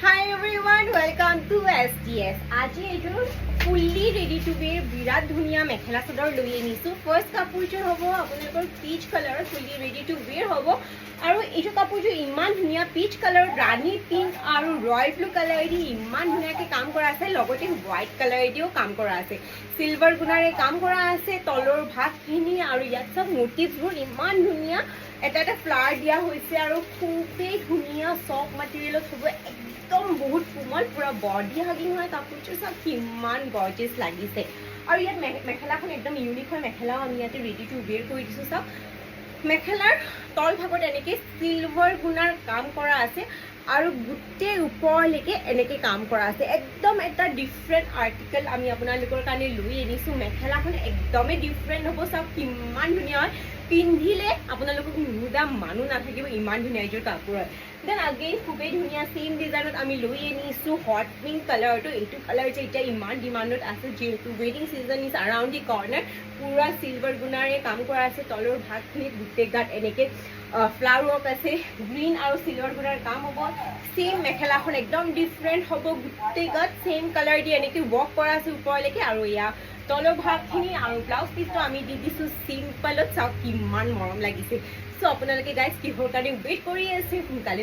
Hi everyone, welcome to SDS. আজি এইটো fully ready to wear বিৰাট ধুনিয়া মেখেলা চাদৰ লৈ আনিছো। ফাৰ্স্ট কাপোৰটো হ'ব আপোনালোকৰ peach colour fully ready to wear হ'ব আৰু এইটো কাপোৰটো ইমান ধুনিয়া পিচ কালাৰ ৰাণী পিংক আৰু ৰয়েল ব্লু কালাৰ দি ইমান ধুনিয়াকৈ কাম কৰা আছে লগতে হোৱাইট কালাৰ দিও কাম কৰা আছে সিলভাৰ গুণাৰে কাম কৰা আছে তলৰ ভাগখিনি আৰু ইয়াত সব মোটিভবোৰ ইমান ধুনিয়া এটা ফ্লাৱাৰ দিয়া হৈছে আৰু খুবেই ধুনিয়া সফট মেটেৰিয়েলত হ'ব একদম বহুত কোমল পুৰা বডি হাগিং হয় কাপোৰটো সব কিমান গৰ্জিয়াছ লাগিছে আৰু ইয়াত মেখেলাখন একদম ইউনিক হয় মেখেলাও আমি ইয়াতে ৰেডি টু वेयर কৰি দিছো সব মেখেলাৰ তল ভাগত এনেকৈ সিলভাৰ গুণাৰ কাম কৰা আছে আৰু গোটেই ওপৰলৈকে এনেকৈ কাম কৰা আছে একদম এটা ডিফাৰেণ্ট আৰ্টিকেল আমি আপোনালোকৰ কাৰণে লৈ আনিছোঁ মেখেলাখন একদমেই ডিফাৰেণ্ট হ'ব সব কিমান ধুনীয়া হয় পিন্ধিলে আপোনালোকক নুদা মানুহ নাথাকিব ইমান ধুনীয়া এইযোৰ কাপোৰ হয় দেন আগেইন খুবেই ধুনীয়া সেম ডিজাইনত আমি লৈ আনিছোঁ হট পিংক কালাৰটো এইটো কালাৰ যে এতিয়া ইমান ডিমাণ্ডত আছে যিহেতু ৱেডিং ছিজন ইজ আৰাউণ্ড দি কৰ্নাৰ পুৰা সিলভাৰ গুণাৰে কাম কৰা আছে তলৰ ভাগখিনিত গোটেই গাত এনেকৈ ফ্লাৱাৰ ৱৰ্ক আছে গ্ৰীণ আৰু সিলভাৰ গুণাৰ কাম হ'ব সেম মেখেলাখন একদম ডিফাৰেণ্ট হ'ব গোটেই গাত সেম কালাৰ দি এনেকৈ ৱৰ্ক কৰা আছে ওপৰলৈকে আৰু এয়া তলৰ ভাগখিনি আৰু ব্লাউজ পিচটো আমি দি দিছোঁ চিম্পলত চাওক কিমান মৰম লাগিছে চ' আপোনালোকে গাইজ কিহৰ কাৰণে ৱেইট কৰি আছে সোনকালে